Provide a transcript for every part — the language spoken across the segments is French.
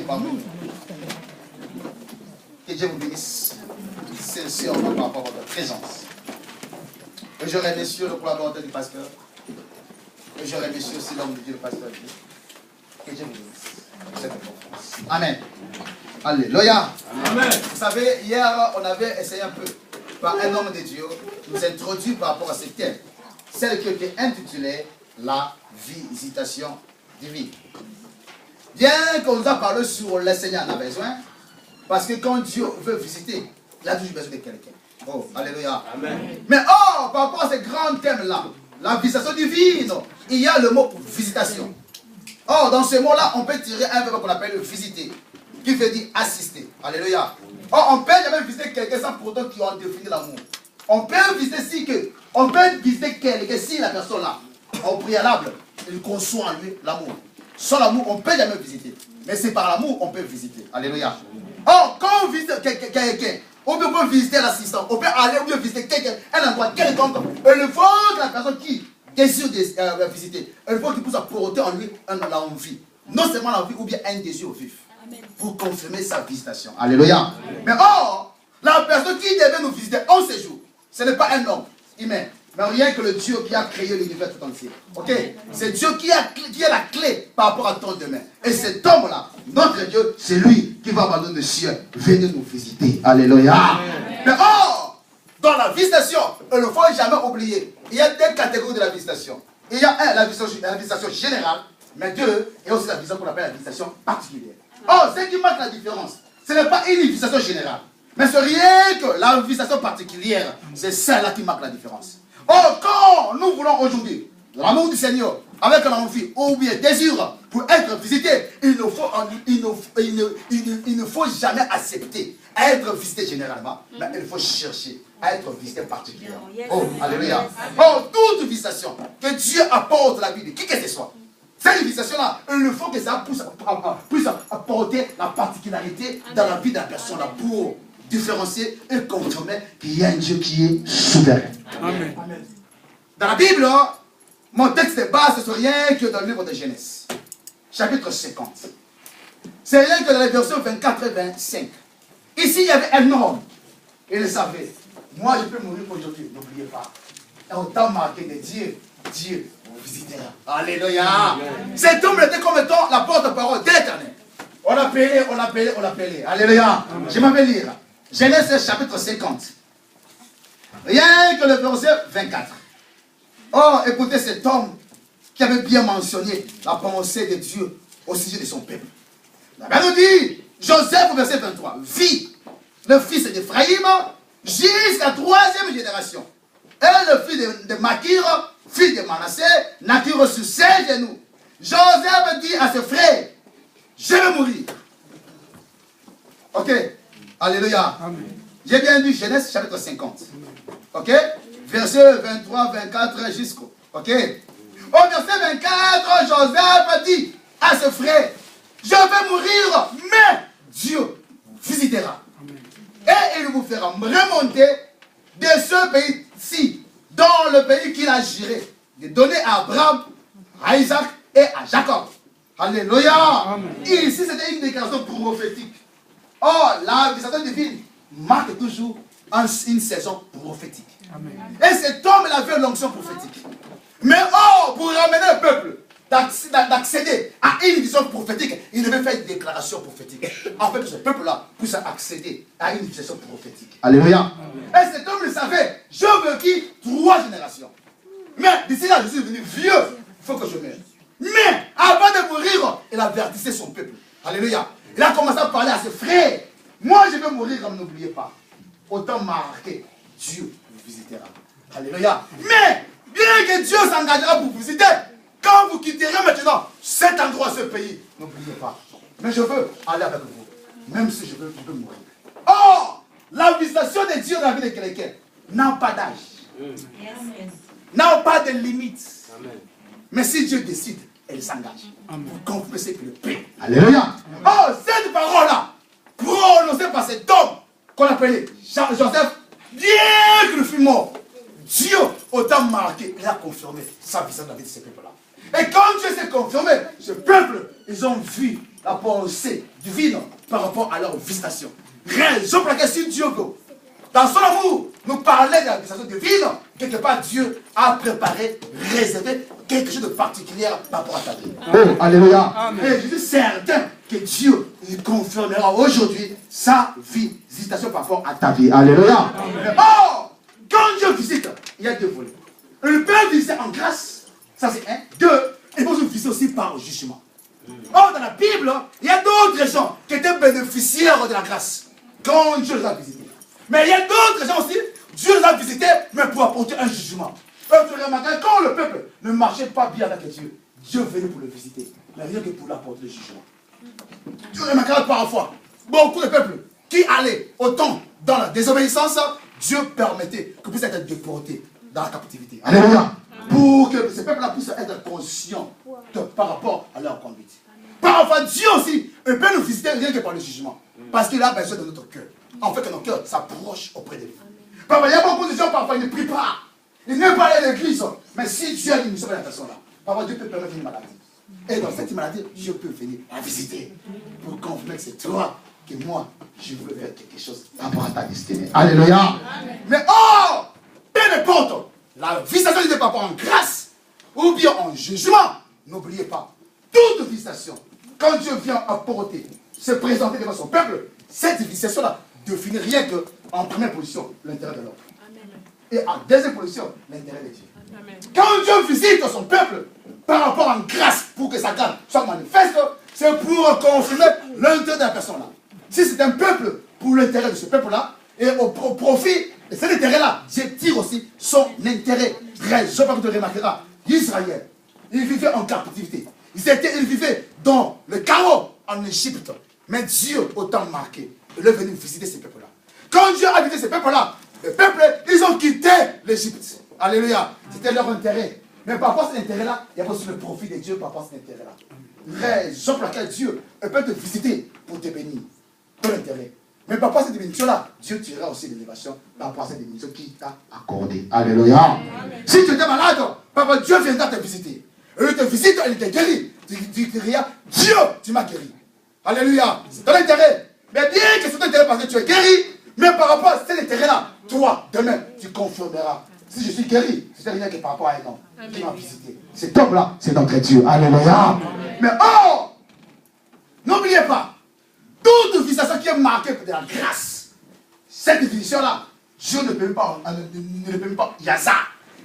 parmi nous. Que Dieu vous bénisse sincèrement par rapport à votre présence. Et je remercie le collaborateur du pasteur. Et je remercie aussi l'homme de Dieu, le pasteur. Que Dieu vous bénisse pour cette conférence. Amen. Alléluia. Amen. Vous savez, hier, on avait essayé un peu, par un homme de Dieu, nous introduire par rapport à ce thème. Celle qui était intitulée la visitation divine. Bien qu'on nous a parlé sur le Seigneur en a besoin, parce que quand Dieu veut visiter, il a toujours besoin de quelqu'un. Oh, alléluia. Amen. Mais par rapport à ce grand thème-là, la visitation divine, il y a le mot visitation. Or, dans ce mot-là, on peut tirer un verbe qu'on appelle visiter, qui veut dire assister. Alléluia. Or, on peut jamais visiter quelqu'un sans pour autant qu'ils ont défini l'amour. On peut visiter on peut visiter quelqu'un si la personne là, au préalable, il conçoit en lui l'amour. Sans l'amour, on ne peut jamais visiter. Mais c'est par l'amour qu'on peut visiter. Alléluia. Or, quand on visite quelqu'un, on peut visiter l'assistant, on peut aller visiter quelqu'un, un endroit quelconque. Il faut que la personne qui désire visiter, il faut qu'il puisse apporter en lui l'envie. Non seulement l'envie, ou bien un désir vif. Pour confirmer sa visitation. Alléluia. Mais la personne qui devait nous visiter en ce jour, ce n'est pas un homme humain, mais rien que le Dieu qui a créé l'univers tout entier. Ok? C'est Dieu qui a la clé par rapport à ton demain. Et cet homme-là, notre Dieu, c'est lui qui va abandonner le ciel, venir nous visiter. Alléluia. Mais dans la visitation, il ne faut jamais oublier, il y a deux catégories de la visitation. Il y a la visitation générale, mais deux, et aussi la visitation qu'on appelle la visitation particulière. Ce qui marque la différence, ce n'est pas une visitation générale, mais c'est rien que la visitation particulière, c'est celle-là qui marque la différence. Quand nous voulons aujourd'hui l'amour du Seigneur, avec l'envie ou bien désir pour être visité, il ne faut jamais accepter à être visité généralement, mais il faut chercher à être visité particulièrement. Alléluia. Toute visitation que Dieu apporte à la vie de qui que ce soit, cette visitation-là, il faut que ça puisse apporter la particularité dans la vie de la personne là pour différencier et confirmer qu'il y a un Dieu qui est souverain. Amen. Dans la Bible, mon texte de base, ce n'est rien que dans le livre de Genèse, chapitre 50. C'est rien que dans les versets 24 et 25. Ici, il y avait un homme. Il le savait. Moi, je peux mourir aujourd'hui, n'oubliez pas. Et on t'a marqué de Dieu vous visitera. Alléluia. Cet homme était comme étant la porte-parole de l'Éternel. On l'appelait. Alléluia. Je m'en vais lire. Genèse chapitre 50. Rien que le verset 24. Écoutez cet homme qui avait bien mentionné la pensée de Dieu au sujet de son peuple. La Bible nous dit, Joseph, verset 23, vit le fils d'Éphraïm jusqu'à 3e génération. Et le fils de Makir, fils de Manassé, naquirent sur ses genoux. Joseph dit à ses frères, je vais mourir. Ok? Alléluia. J'ai bien lu Genèse chapitre 50. Ok? Verset 23, 24 jusqu'au. Ok? Au verset 24, Joseph dit à ses frères, je vais mourir, mais Dieu visitera. Et il vous fera remonter de ce pays-ci, dans le pays qu'il a juré de donner à Abraham, à Isaac et à Jacob. Alléluia. Amen. Ici, c'était une déclaration prophétique. La visitation divine marque toujours une saison prophétique. Amen. Et cet homme, il avait l'onction prophétique. Mais pour ramener le peuple d'accéder à une vision prophétique, il devait faire une déclaration prophétique. En fait, que ce peuple-là puisse accéder à une vision prophétique. Alléluia. Et cet homme, il savait, je veux qui 3 générations. Mais d'ici là, je suis devenu vieux, il faut que je meure. Mais avant de mourir, il avertissait son peuple. Alléluia. Il a commencé à parler à ses frères. Moi, je vais mourir, comme n'oubliez pas. Autant marqué, Dieu vous visitera. Alléluia. Mais, bien que Dieu s'engagera pour vous visiter, quand vous quitterez maintenant cet endroit, ce pays, n'oubliez pas. Mais je veux aller avec vous. Même si je veux mourir. La visitation de Dieu dans la vie de quelqu'un n'a pas d'âge. N'a pas de limite. Mais si Dieu décide, elle s'engage. Pour confirmer ce qu'il paie. Alléluia. Cette parole-là, prononcée par cet homme qu'on appelait Joseph, bien qu'il fût mort, Dieu, autant marqué, il a confirmé sa vision dans la vie de ce peuple-là. Et quand Dieu s'est confirmé, ce peuple, ils ont vu la pensée divine par rapport à leur visitation. Raison pour laquelle si Dieu veut, dans son amour, nous parler de la visitation divine, quelque part Dieu a préparé, réservé quelque chose de particulier par rapport à ta vie. Oh, alléluia. Et je suis certain que Dieu il confirmera aujourd'hui sa visitation par rapport à ta vie. Alléluia. Oh, quand Dieu visite, il y a deux volets. Il peut visiter en grâce, ça c'est un. Deux, il peut visiter aussi par jugement. Or, dans la Bible, il y a d'autres gens qui étaient bénéficiaires de la grâce quand Dieu les a visités. Mais il y a d'autres gens aussi, Dieu les a visités, mais pour apporter un jugement. Quand le peuple ne marchait pas bien avec Dieu, Dieu venait pour le visiter, mais rien que pour l'apporter le jugement. Dieu remarquera parfois, beaucoup de peuples qui allaient autant dans la désobéissance, Dieu permettait que puissent être déportés dans la captivité. Alléluia. Pour que ces peuples-là puissent être conscients par rapport à leur conduite. Parfois, Dieu aussi peut nous visiter rien que par le jugement. Parce qu'il a besoin de notre cœur. En fait, que notre cœur s'approche auprès de lui. Parfois, il y a beaucoup de gens, parfois, ils ne prient pas. Ils n'aiment pas aller à l'église. Mais si Dieu a dit, nous sommes à la personne-là, parfois, Dieu peut permettre une maladie. Et dans cette maladie, Dieu peut venir la visiter. Pour confirmer que c'est toi, que moi, je veux faire quelque chose par rapport à ta destinée. Alléluia. Amen. Mais oh, peu importe, la visitation n'était pas en grâce ou bien en jugement. N'oubliez pas, toute visitation, quand Dieu vient apporter, se présenter devant son peuple, cette visitation-là définit rien que, en première position, l'intérêt de l'homme. Et en deuxième position, l'intérêt de Dieu. Amen. Quand Dieu visite son peuple, par rapport en grâce, pour que sa grâce soit manifeste, c'est pour confirmer l'intérêt de la personne-là. Si c'est un peuple, pour l'intérêt de ce peuple-là, et au profit de cet intérêt-là, Dieu tire aussi son intérêt. Raison pour que tu remarqueras, Israël, il vivait en captivité. Il vivait dans le chaos en Égypte. Mais Dieu, autant marqué, il est venu visiter ces peuples-là. Quand Dieu a visité ces peuples-là, les peuples, ils ont quitté l'Égypte. Alléluia. C'était leur intérêt. Mais par rapport à cet intérêt-là, il y a aussi le profit de Dieu par rapport à cet intérêt-là. Raison pour laquelle Dieu peut te visiter pour te bénir. Ton intérêt. Mais par rapport à cette bénédiction-là, Dieu tirera aussi l'élévation par rapport à cette bénédiction qu'il t'a accordée. Alléluia. Amen. Si tu étais malade, papa, Dieu viendra te visiter. Et il te visite, il te guérit. Tu diras, Dieu, tu m'as guéri. Alléluia. C'est ton intérêt. Mais bien que c'est ton intérêt parce que tu es guéri, mais par rapport à cet intérêt-là, toi, demain, tu confirmeras. Si je suis guéri, c'est rien que par rapport à un homme qui m'a visité. Cet homme-là, c'est notre Dieu. Alléluia. Amen. Mais oh, n'oubliez pas, toute visitation qui est marquée de la grâce, cette visitation-là, Dieu ne peut pas, il y a ça.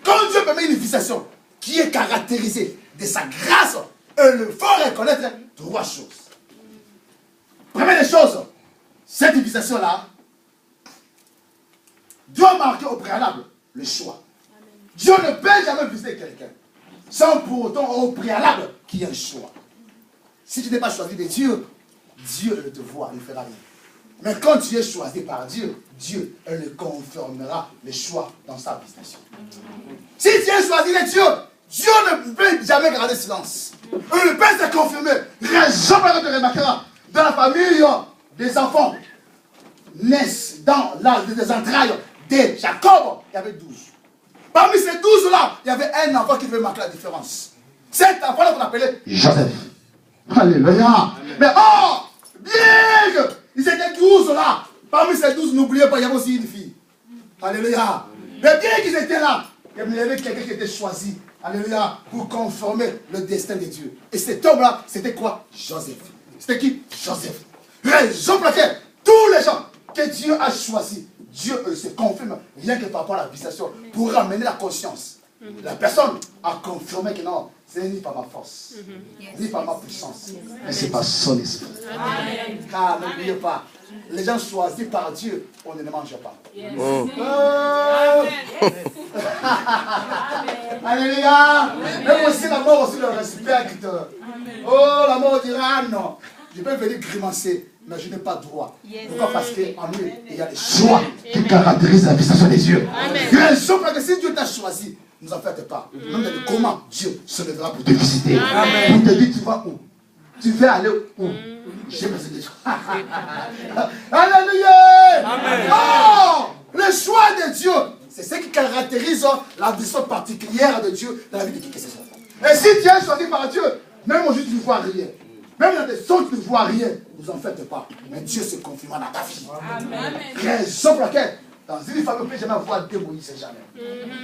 Quand Dieu permet une visitation qui est caractérisée de sa grâce, il faut reconnaître trois choses. Première des choses, cette visitation-là doit marquer au préalable le choix. Dieu ne peut jamais visiter quelqu'un sans pour autant au préalable qu'il y ait un choix. Si tu n'es pas choisi de Dieu, Dieu te voit, il ne fera rien. Mais quand tu es choisi par Dieu, Dieu le confirmera le choix dans sa visitation. Si tu es choisi de Dieu, Dieu ne peut jamais garder silence. Il peut se confirmer. Raison pour laquelle tu remarqueras, dans la famille, des enfants naissent dans les entrailles de Jacob, il y avait 12. Parmi ces 12-là, il y avait un enfant qui devait marquer la différence. Cet enfant-là qu'on appelait Joseph. Alléluia. Mais oh, bien qu'ils étaient 12 là, parmi ces 12, n'oubliez pas, il y avait aussi une fille. Alléluia. Mais bien qu'ils étaient là, il y avait quelqu'un qui était choisi. Alléluia. Pour conformer le destin de Dieu. Et cet homme-là, c'était quoi? Joseph. C'était qui? Joseph. Raison pour laquelle tous les gens que Dieu a choisis, Dieu se confirme rien que par rapport à la visitation pour ramener la conscience. La personne a confirmé que non, ce n'est ni par ma force, ni par ma puissance, mais c'est par son esprit. Car n'oubliez pas, les gens choisis par Dieu, on ne les mange pas. Alléluia. Même aussi la mort aussi le respecte. Oh, la mort dira non. Je peux venir grimacer, mais je n'ai pas droit. Pourquoi? Parce qu'en lui, il y a des choix qui caractérisent la visitation des dieux. Il y a des choix parce que si Dieu t'a choisi, ne nous en faites pas. Même comment Dieu se lèvera pour te visiter. Pour te dire, tu vas où? Tu veux aller où? J'ai besoin de toi. Alléluia. Oh, le choix de Dieu, c'est ce qui caractérise la vision particulière de Dieu dans la vie de qui que ce soit. Et si tu es choisi par Dieu, même aujourd'hui tu ne vois rien. Même dans des zones qui ne voient rien, ne vous en faites pas. Mais Dieu se confirmera dans ta vie. Amen. Raison pour laquelle, dans une famille, on ne peut jamais avoir deux Moïse, jamais.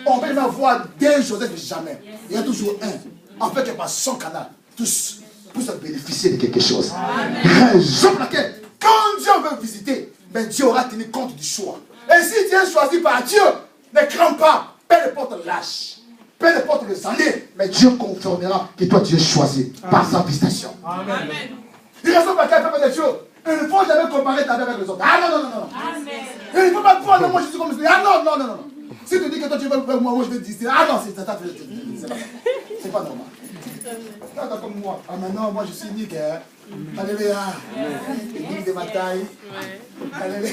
On ne peut jamais avoir deux Joseph, jamais. Il y a toujours un. En fait, il y a pas 100 canaux. Tous se bénéficier de quelque chose. Raison pour laquelle, quand Dieu veut visiter, ben Dieu aura tenu compte du choix. Et si Dieu est choisi par Dieu, ne crains pas. Peu importe l'âge, peu importe les années, mais Dieu confirmera que toi tu es choisi par sa visitation. Amen. Il raison pour laquelle, peuple de Dieu, il ne faut jamais comparer ta vie avec les autres. Ah non, non, non, non. Amen. Il ne faut pas voir, non, moi je suis comme ça. Ah non, non, non, non. Si tu dis que toi tu veux moi je vais te dire, ah non, c'est pas normal. Toi, comme moi. Ah maintenant, moi je suis unique. Hein. Alléluia. Unique de ma taille. Alléluia.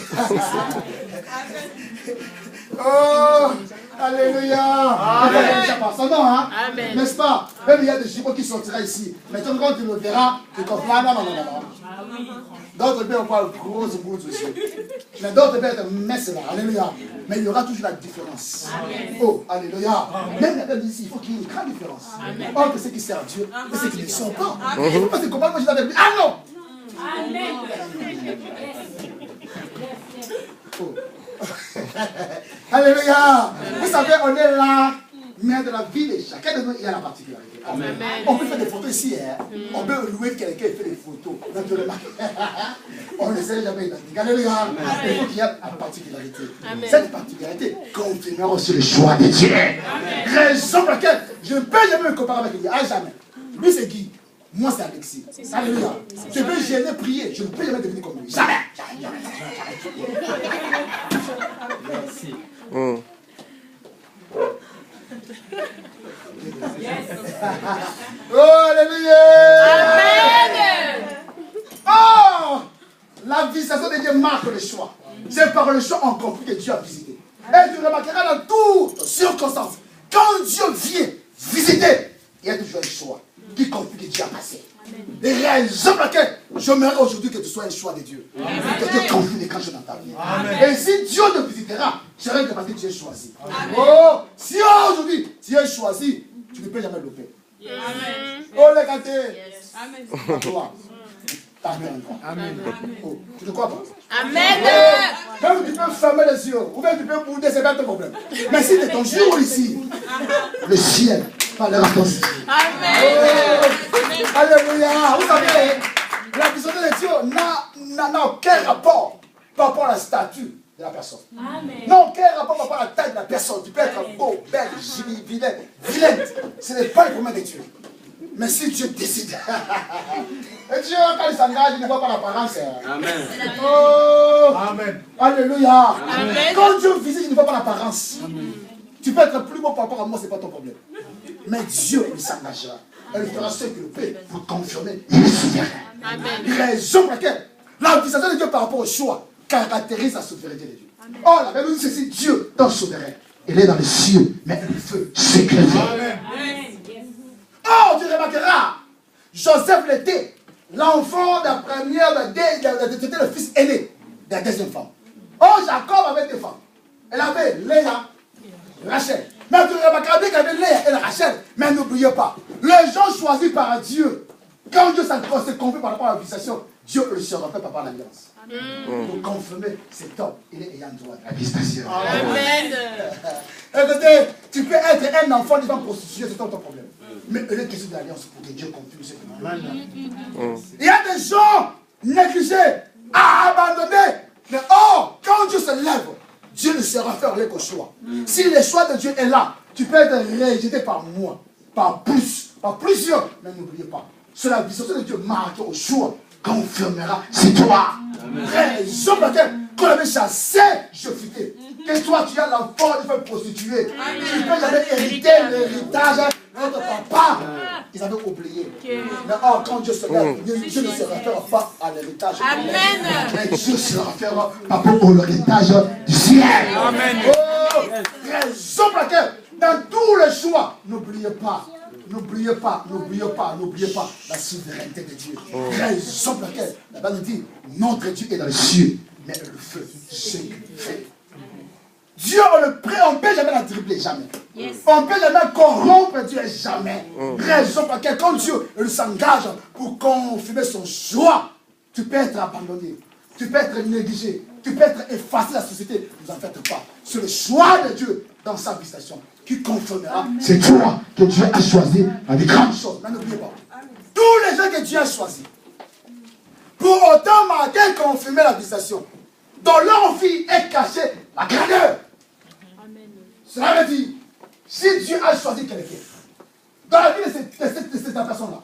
Oh, alléluia. Amen. N'est-ce pas? Même il y a des jumeaux qui sortiront ici. Mais quand tu le verras, tu comprends. Non, non, non, non. D'autres peuvent avoir grosse bouche aussi. Mais d'autres peuvent être messes là. Alléluia. Mais il y aura toujours la différence. Amen. Oh, alléluia. Même la Bible dit ici, il faut qu'il y ait une grande différence. Entre ceux qui servent Dieu et ceux qui ne sont pas. Il ne faut pas se comparer. Moi je l'avais dit. Ah non. Amen. Oh. Alléluia. Vous savez, on est là, mais dans la vie de chacun de nous, il y a la particularité. Amen. On peut faire des photos ici. Hein. On peut louer quelqu'un qui fait des photos. Naturellement. On ne sait jamais identique. Alléluia. Il faut qu'il y ait la particularité. Amen. Cette particularité confirmera aussi le choix de Dieu. Raison pour laquelle je ne peux jamais me comparer avec lui. À jamais. Lui, c'est qui? Moi, c'est Alexis. Alléluia. Je peux gêner, prier. Je ne peux jamais devenir comme lui. Jamais. Merci. Oh, alléluia. Amen. Oh, la visitation de Dieu marque le choix. C'est par le choix en compris que Dieu a visité. Et tu remarqueras dans toutes circonstances, quand Dieu vient visiter, il y a toujours un choix qui confie que Dieu a passé. Les raisons pour lesquelles j'aimerais aujourd'hui que tu sois un choix de Dieu. Amen. Que Dieu confie les cachets dans ta vie. Amen. Et si Dieu te visitera, c'est rien que parce que tu es choisi. Amen. Oh, si aujourd'hui tu es choisi, tu ne peux jamais louper. Amen. Oh, les gâtés. Yes. Amen. Toi. Amen. Oh, tu ne crois pas? Amen. Oh, même tu peux fermer les yeux, ou même tu peux bouder, c'est pas ton problème. Mais si c'est ton jour ici, le ciel parlera ton ciel. Amen. Oh, alléluia. Vous savez, la vision de Dieu n'a aucun rapport par rapport à la statue de la personne. Amen. Non, aucun rapport par rapport à la taille de la personne. Tu peux être beau, belle, vilaine. Ce n'est pas le problème de Dieu. Mais si Dieu décide, et Dieu, quand il s'engage, il ne voit pas l'apparence. Amen. Oh, amen. Alléluia. Amen. Quand Dieu visite, il ne voit pas l'apparence. Tu peux être plus beau par rapport à moi, ce n'est pas ton problème. Mais Dieu, il s'engagera. Elle fera ce qu'il peut pour confirmer. Il est souverain. Amen. Raison pour laquelle la visitation de Dieu par rapport au choix caractérise la souveraineté de Dieu. Amen. Oh, la Bible dit ceci, Dieu, ton souverain. Il est dans les cieux, mais le feu, c'est que Dieu. Amen. Oh, tu remarqueras, Joseph l'était, l'enfant de la première, c'était le fils aîné de la deuxième femme. Oh, Jacob avait deux femmes. Elle avait Léa, Rachel. Mais tu remarqueras bien qu'elle avait Léa et Rachel. Mais n'oubliez pas, les gens choisis par Dieu, quand Dieu s'est confié par rapport à la visitation, Dieu le sera fait par rapport à l'alliance. Pour confirmer cet homme, il est ayant droit à la visitation. Amen. Écoutez, tu peux être un enfant devant prostituée, c'est ton problème. Mais il est question de l'alliance pour que Dieu confirme ce que il y a des gens négligés, abandonnés. Mais oh, quand Dieu se lève, Dieu ne sera fait rien qu'au choix. Si le choix de Dieu est là, tu peux être rejeté par moi, par plusieurs. Mais n'oubliez pas, c'est la vision de Dieu marquée au choix confirmera, c'est toi. Raison pour laquelle, quand on avait chassé, je futais. Que toi, tu as l'enfant de faire prostituer. Tu ne peux jamais hériter l'héritage de notre papa. Ils avaient oublié. Mais oh, quand Dieu se lève, Dieu ne se réfère pas à l'héritage. Amen. Mais Dieu se réfère par rapport à l'héritage du ciel. Amen. Oh, raison pour laquelle, dans tous les choix, n'oubliez pas la souveraineté de Dieu. Raison pour laquelle la Bible dit, notre Dieu est dans les cieux, mais le feu, c'est qu'il fait. Dieu, on ne peut jamais la dribbler, jamais. On ne peut jamais corrompre Dieu, jamais. Raison pour laquelle, quand Dieu s'engage pour confirmer son choix, tu peux être abandonné, tu peux être négligé, tu peux être effacé de la société. Ne vous en faites pas. C'est le choix de Dieu dans sa visitation qui confirmera. C'est toi que Dieu a choisi à des grandes choses. Mais n'oubliez pas, tous les gens que Dieu a choisis, pour autant marquer et confirmer la visitation, dans leur vie est cachée la grandeur. Cela veut dire, si Dieu a choisi quelqu'un, dans la vie de cette personne-là,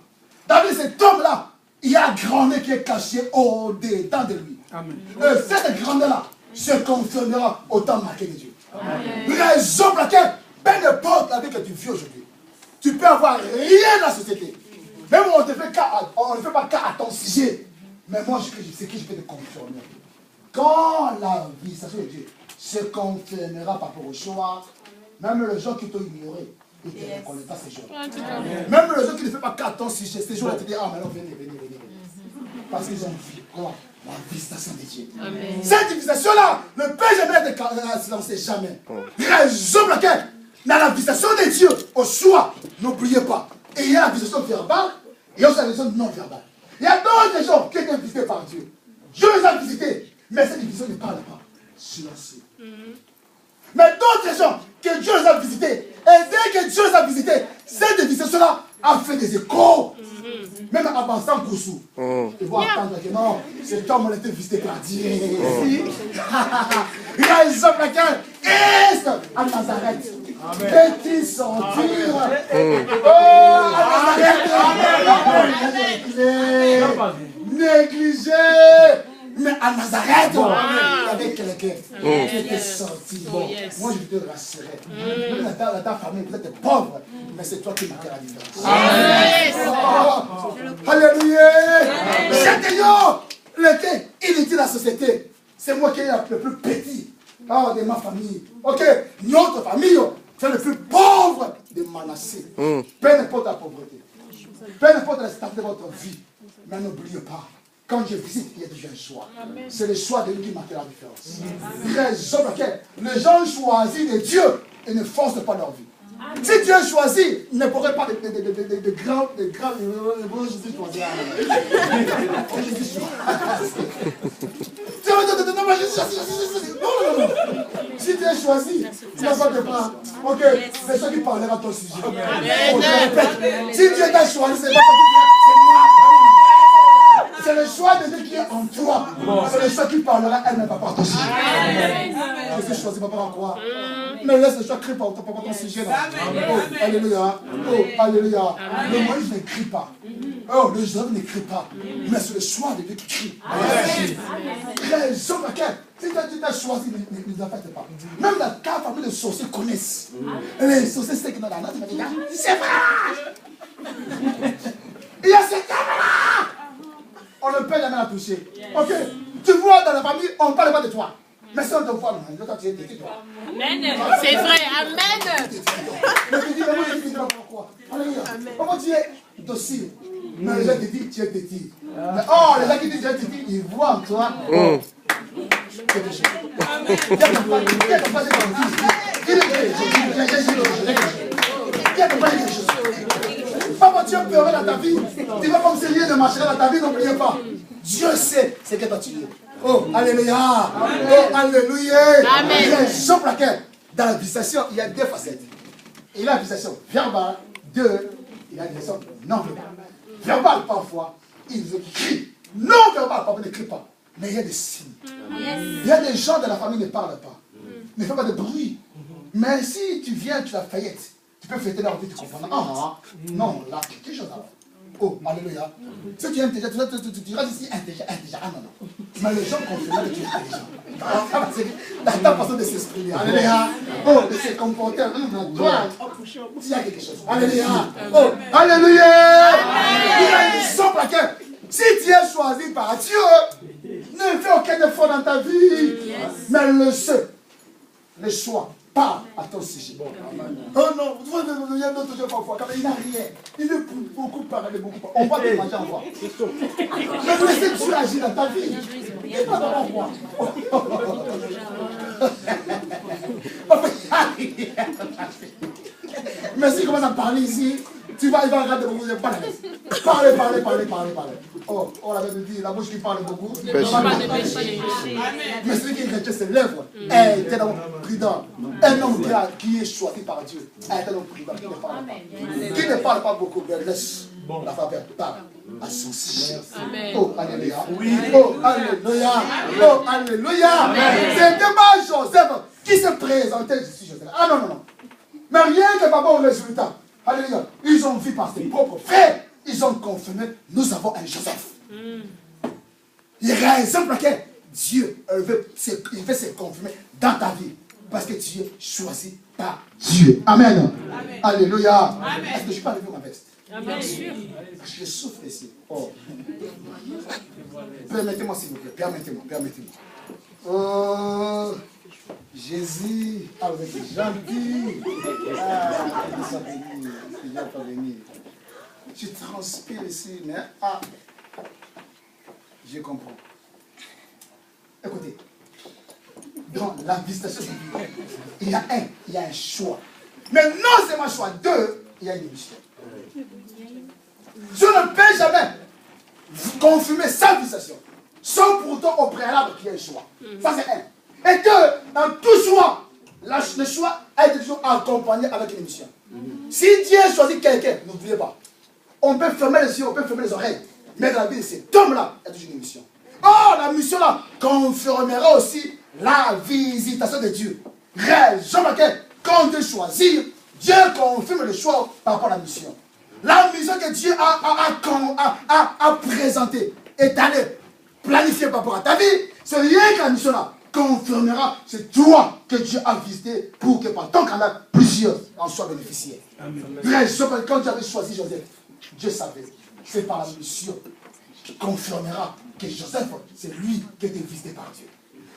dans la vie de cet homme-là, il y a un grandeur qui est caché au-dedans de lui. Et cette grandeur-là se confirmera au temps marqué de Dieu. Raison pour laquelle, peu importe la vie que tu vis aujourd'hui, tu peux avoir rien dans la société. Même on ne fait pas cas à ton sujet. Mais moi, c'est que je peux te confirmer. Quand la visitation de Dieu se confirmera par rapport au choix, même les gens qui t'ont ignoré, ils te reconnaîtront ces jours. Même les gens qui ne font pas cas à ton sujet, ces jours-là, ils te disent, ah, maintenant, venez. Parce qu'ils ont vu quoi? La visitation de Dieu. Cette visitation-là ne peut jamais être silencée, jamais. Raison pour laquelle, dans la visitation de Dieu, au choix, n'oubliez pas, et il y a la visitation verbale, et il y a aussi la visitation non verbale. Il y a d'autres gens qui ont été visités par Dieu. Dieu les a visités, mais cette vision ne parle pas. Silencieux. Mais d'autres gens que Dieu les a visités, et dès que Dieu les a visités, cette visitation-là a fait des échos. Même avant sans Koussou. Ils vont attendre que non, cet homme a été visité par Dieu. Il y a un homme laquelle est à Nazareth. Peut-il sortir? Oh, à Nazareth. Négligé. Mais à Nazareth, il y avait quelqu'un qui était sorti. Bon, moi je te rassurer. Même dans ta famille, vous êtes pauvre, mais c'est toi qui marques la différence. Alléluia! Lequel il était la société. C'est moi qui est le plus petit de ma famille. Ok, notre famille, c'est le plus pauvre de Manassé. Peu importe la pauvreté, peu importe la stade de votre vie, mais n'oubliez pas. Quand je visite, il y a déjà un choix. C'est le choix de lui qui marque la différence. Raison pour laquelle les gens choisissent de Dieu et ne forcent pas leur vie. Si Dieu choisit, il ne pourrait pas de grands. Je suis choisi. Non. Si Dieu choisit, il n'a pas de part. Ok, c'est ça qui parlera à ton sujet. Si Dieu t'a choisi, c'est pas c'est moi. C'est le choix de Dieu qui est en toi. C'est le choix qui parlera, elle ne va pas ton sujet. Je suis choisi, papa, à quoi? Mais laisse le choix crier par ton sujet. Oh, alléluia. Oh, alléluia. Le Moïse ne crie pas. Oh, le Job ne crie pas. Mais c'est le choix de Dieu qui crie. Raison pour laquelle, si tu t'as choisi, ne faites pas. Même dans ta famille, les sorciers connaissent. Les sorciers, c'est que dans la note, c'est vrai. Il y a cette caméra. On ne peut jamais la toucher. Ok, tu vois dans la famille, on ne parle pas de toi. Mais si on te voit, toi tu es têtu, toi. Amen. C'est vrai, amen. Mais tu dis, mais moi je dis pourquoi. Alléluia. Pourquoi tu es docile? Mais les gens te disent, tu es têtu. Mais oh, les gens qui disent, tu es têtu, ils voient en toi. Quelque chose. Il y a pas de chose. Papa, tu as pleuré dans ta vie. Tu vas comme Seigneur de marcher dans ta vie, n'oubliez pas. Dieu sait ce que tu as tué. Oh, alléluia. Oh, alléluia. Amen. Raison pour laquelle, dans la visitation, il y a deux facettes. Il y a la visitation verbale. Deux, il y a la visitation non verbale. Verbale, parfois, ils crient. Non verbale, parfois, ils ne crient pas. Mais il y a des signes. Il y a des gens de la famille qui ne parlent pas. Ne font pas de bruit. Mais si tu viens, tu as faillite. Tu peux fêter leur vie, tu comprends. Ah, non, là, quelque chose là. Oh, alléluia. Si tu es intelligent, tu diras ici intelligent. Ah non, non. Mais les gens confirment que tu es intelligent. Dans ta façon de s'exprimer. Alléluia. Oh, de se comporter. Toi, il y a quelque chose. Alléluia. Oh, alléluia. Il y a une raison pour laquelle, si tu es choisi par Dieu, ne fais aucun effort dans ta vie. Mais le choix. Parle à ton sujet. Oh non, il y a d'autres gens parfois, quand il n'a rien. Il veut beaucoup parler, beaucoup parler. On va te manger en voix. Mais laissez Dieu agir dans ta vie. Il n'est pas dans la voix. Mais s'il commence à parler ici, il va regarder beaucoup, il n'est pas à l'aise. Parlez. Oh, la Bible dit, la bouche qui parle beaucoup. Mais celui qui retient ses lèvres est un homme prudent. Un homme qui est choisi par Dieu est un homme prudent. Qui ne parle pas beaucoup, mais laisse la faveur parle à son sujet. Oh, alléluia. Oh, alléluia. Oh, alléluia. C'était pas Joseph qui se présentait, je suis Joseph. Ah non. Mais rien que par rapport au résultat. Alléluia. Ils ont vu par ses propres faits. Ils ont confirmé, nous avons un Joseph. Il y a raison pour laquelle Dieu veut se confirmer dans ta vie. Parce que tu es choisi par Dieu. Amen. Alléluia. Est-ce que je peux enlever ma veste? Bien sûr. Je souffre ici. Oh. Permettez-moi s'il vous plaît. Permettez-moi. Oh. Jésus, vous êtes gentil. Il ne pas venir. Je transpire ici, mais je comprends. Écoutez, dans la visitation, il y a un choix. Mais non seulement choix, deux, il y a une mission. Je ne peux jamais confirmer sa visitation sans pourtant au préalable qu'il y ait un choix. Ça c'est un. Et que dans tout choix, le choix est toujours accompagné avec une mission. Si Dieu choisit quelqu'un, n'oubliez pas, on peut fermer les yeux, on peut fermer les oreilles, mais dans la vie de cet homme-là, il y a toujours une mission. Oh, la mission-là confirmera aussi la visitation de Dieu. Raison laquelle, quand Dieu choisit, Dieu confirme le choix par rapport à la mission. La mission que Dieu a présentée est allée planifier par rapport à ta vie, c'est rien que la mission-là confirmera, c'est toi que Dieu a visité pour que par ton canal, plusieurs en soient bénéficiaires. Raison pour laquelle, quand Dieu avait choisi Joseph, Dieu savait, c'est par la mission qui confirmera que Joseph, c'est lui qui a été visité par Dieu.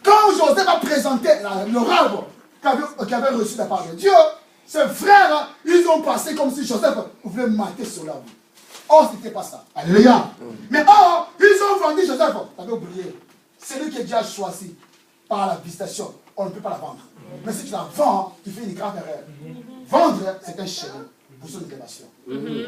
Quand Joseph a présenté l'oracle qu'il avait reçu de la part de Dieu, ses frères, ils ont passé comme si Joseph voulait mater sur leur vie. Or, ce n'était pas ça. Alléluia. Mais or, ils ont vendu Joseph. Tu avais oublié. C'est lui que Dieu a choisi par la visitation. On ne peut pas la vendre. Mais si tu la vends, tu fais une grave erreur. Vendre, c'est un chemin pour son élévation.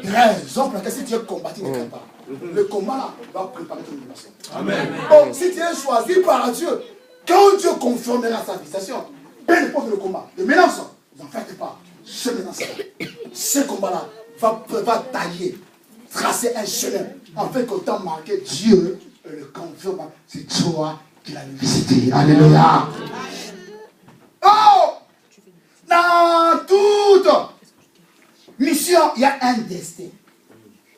Raison pour laquelle si tu es combattu, ne crains pas. Le combat là va préparer ton élévation. Amen. Donc, si tu es choisi par Dieu, quand Dieu confirmera sa visitation, peu importe le combat, le menace, n'en faites pas. Ce menace-là, ce combat-là va tailler, tracer un chemin, afin qu'au temps marqué, Dieu le confirme. C'est toi qui l'as visité. Alléluia. Oh! Dans toute mission, il y a un destin.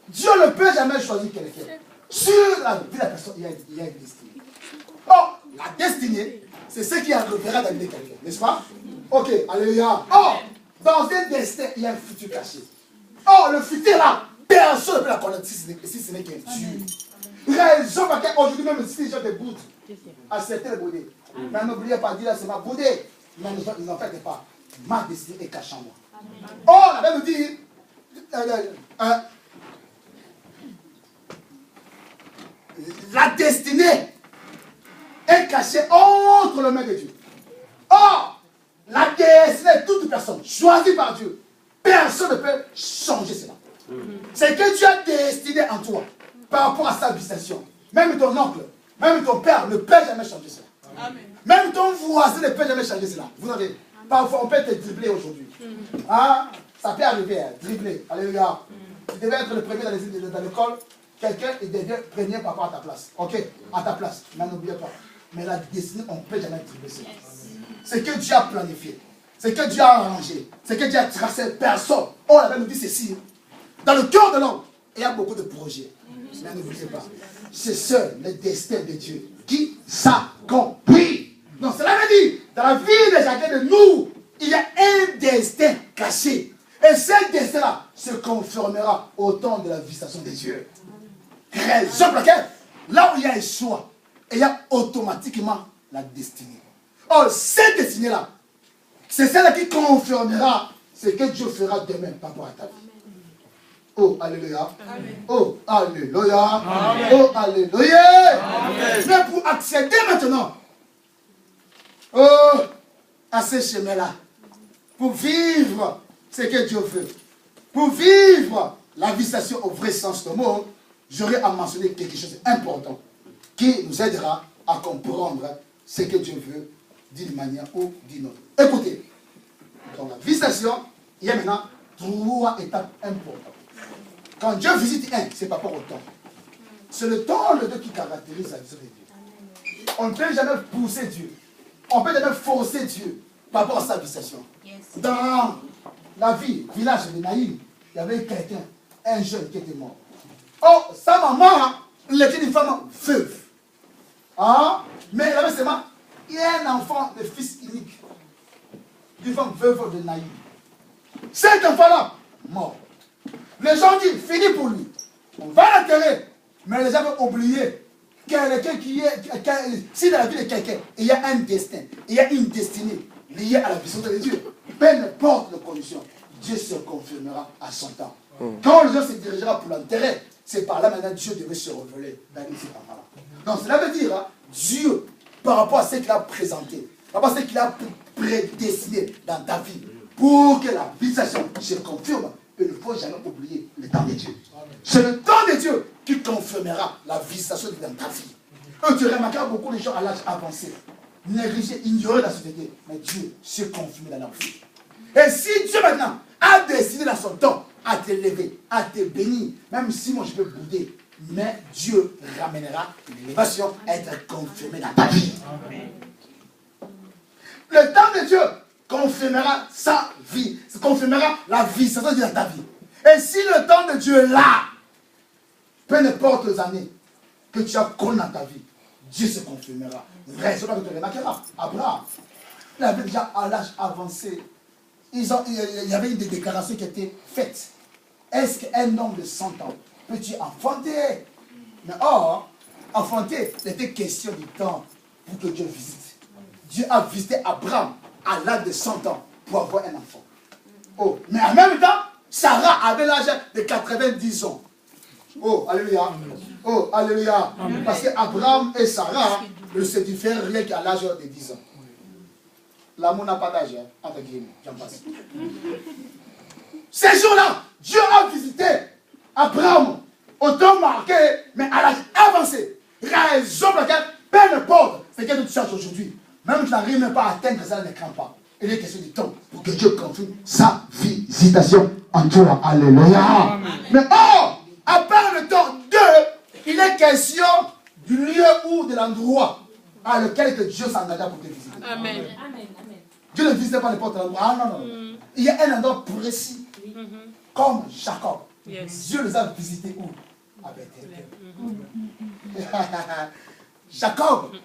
Dieu ne peut jamais choisir quelqu'un. Sur la vie de la personne, il y a une destinée. Oh, la destinée, c'est ce qui arrivera dans la vie de quelqu'un, n'est-ce pas? Ok, alléluia. Oh, dans un destin, il y a un futur caché. Oh, le futur là, personne ne peut la connaître si ce n'est qu'un Dieu. Raison pour laquelle aujourd'hui même si les gens te boudent, acceptez le bouder. Mais n'oubliez pas de dire, c'est ma boudée. Mais n'en faites pas. Ma destinée est cachée en moi. Oh, la Bible dit, la destinée est cachée entre les mains de Dieu. Or, la destinée de toute personne choisie par Dieu, personne ne peut changer cela. C'est que Dieu a destiné en toi par rapport à sa visitation. Même ton oncle, même ton père ne peut jamais changer cela. Amen. Même ton voisin ne peut jamais changer cela. Vous savez, parfois on peut te dribbler aujourd'hui. Ah, ça peut arriver, hein, dribbler. Alléluia. Tu devais être le premier dans l'école. Quelqu'un devient premier par rapport à ta place. Ok, à ta place. Mais n'oubliez pas. Mais la destinée, on ne peut jamais dribbler cela. C'est que Dieu a planifié. C'est que Dieu a arrangé. C'est que Dieu a tracé. Personne. On avait nous dit ceci. Dans le cœur de l'homme, il y a beaucoup de projets. Mais n'oubliez pas. C'est seul le destin de Dieu qui s'accomplit. Donc cela veut dire, dans la vie de chacun de nous, il y a un destin caché. Et ce destin-là se confirmera au temps de la visitation de Dieu. Raison pour laquelle, là où il y a un choix, il y a automatiquement la destinée. Or, cette destinée-là, c'est celle qui confirmera ce que Dieu fera demain par rapport à ta vie. Oh, alléluia. Amen. Oh, alléluia. Amen. Oh, alléluia. Amen. Mais pour accéder maintenant à ce chemin-là, pour vivre ce que Dieu veut. Pour vivre la visitation au vrai sens du mot, j'aurais à mentionner quelque chose d'important qui nous aidera à comprendre ce que Dieu veut d'une manière ou d'une autre. Écoutez, dans la visitation, il y a maintenant 3 étapes importantes. Quand Dieu visite un, c'est par rapport au temps. C'est le temps, le Dieu qui caractérise la vision de Dieu. On ne peut jamais pousser Dieu. On ne peut jamais forcer Dieu par rapport à sa visitation. Dans la vie, village de Naïm, il y avait quelqu'un, un jeune qui était mort. Oh, sa maman, elle était une femme veuve. Ah, mais elle avait seulement un enfant de fils unique. Une femme veuve de Naïm. Cet enfant-là, mort. Les gens disent, fini pour lui. On va l'enterrer. Mais les gens ont oublié quelqu'un qui est... Si dans la vie de quelqu'un, il y a un destin, il y a une destinée liée à la vision de Dieu, peu importe les conditions, Dieu se confirmera à son temps. Quand le gens se dirigera pour l'enterrer, c'est par là maintenant Dieu devait se révéler dans ces enfants-là. Donc cela veut dire, Dieu, par rapport à ce qu'il a présenté, par rapport à ce qu'il a prédestiné dans ta vie, pour que la visitation se confirme, il ne faut jamais oublier le temps de Dieu. C'est le temps de Dieu qui confirmera la visitation dans ta vie. Et tu remarqueras beaucoup de gens à l'âge avancé, négligés, ignorés de la société, mais Dieu s'est confirmé dans leur vie. Et si Dieu maintenant a décidé dans son temps à te lever, à te bénir, même si moi je peux bouder, mais Dieu ramènera l'élévation à être confirmée dans ta vie. Amen. Le temps de Dieu confirmera sa vie, confirmera la vie, ça veut dire dans ta vie. Et si le temps de Dieu est là, peu importe les années que tu as connues dans ta vie, Dieu se confirmera. Raison que tu remarqueras. Abraham, il avait déjà à l'âge avancé, il y avait des déclarations qui étaient faites. Est-ce qu'un homme de 100 ans peut-il enfanter? Mais or, enfanter, c'était question du temps pour que Dieu visite. Dieu a visité Abraham à l'âge de 100 ans pour avoir un enfant. Oh, mais en même temps, Sarah avait l'âge de 90 ans. Oh, alléluia. Oh, alléluia. Parce qu'Abraham et Sarah ne se diffèrent rien qu'à l'âge de 10 ans. L'amour n'a pas d'âge, entre guillemets, j'en passe. Ces jours-là, Dieu a visité Abraham au temps marqué, mais à l'âge avancé. Raison pour laquelle, peu importe ce que tu cherches aujourd'hui, même tu n'arrives même pas à atteindre ça, ne crains pas. Il est question du temps pour que Dieu confirme sa visitation en toi. Alléluia. Amen. Mais or, à part le temps 2, il est question du lieu ou de l'endroit à lequel que Dieu s'engagea pour te visiter. Amen. Dieu ne visite pas n'importe quel endroit. Ah non, non. Il y a un endroit précis. Comme Jacob. Dieu les a visités où? À Bethel. Jacob,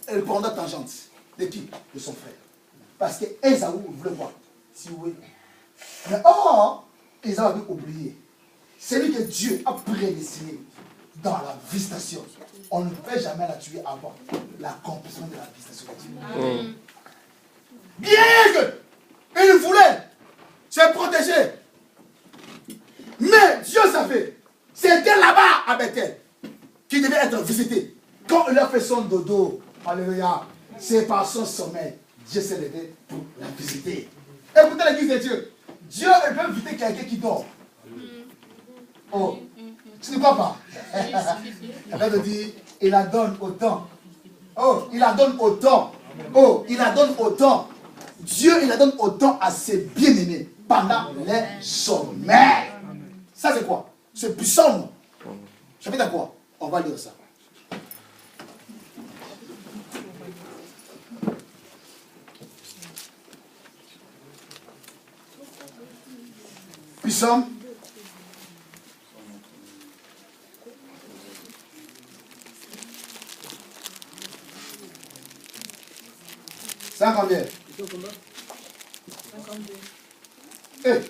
elle prendra tangente. De qui? De son frère. Parce que Ésaü voulait voir. Si oui. Mais or, Ésaü avait oublié. Celui que Dieu a prédestiné dans la visitation. On ne peut jamais la tuer avant l'accomplissement de la visitation de Dieu. Bien qu'il voulait se protéger. Mais Dieu savait. C'était là-bas à Bethel qui devait être visité. Quand il a fait son dodo, alléluia, c'est par son sommeil, Dieu s'est levé pour la visiter. Écoutez l'église de Dieu. Dieu peut visiter quelqu'un qui dort. Oh, tu ne crois pas? Il va te dire, il la donne autant. Oh, il la donne autant. Oh, il la donne autant. Dieu, il la donne autant à ses bien-aimés pendant les sommeils. Ça, c'est quoi? C'est puissant. Chapitre quoi? On va lire ça. Puissant. Ça combien? 52.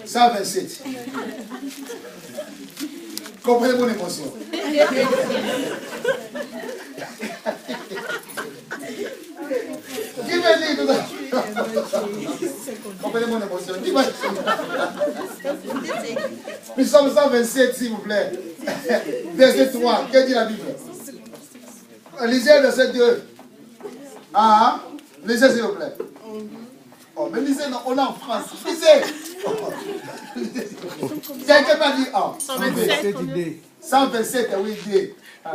127. Comprenez mon émotion. Qui me dit tout ça? Comprenez mon émotion. Qui m'a dit? Psaume 127, s'il vous plaît. Verset 3. Que dit la Bible? Lisez verset 2. Ah. Lisez, s'il vous plaît. Oh, mais lisez, non, on est en France. Lisez. Quelqu'un va dire, oh, 127. 127, oui, D. Ah.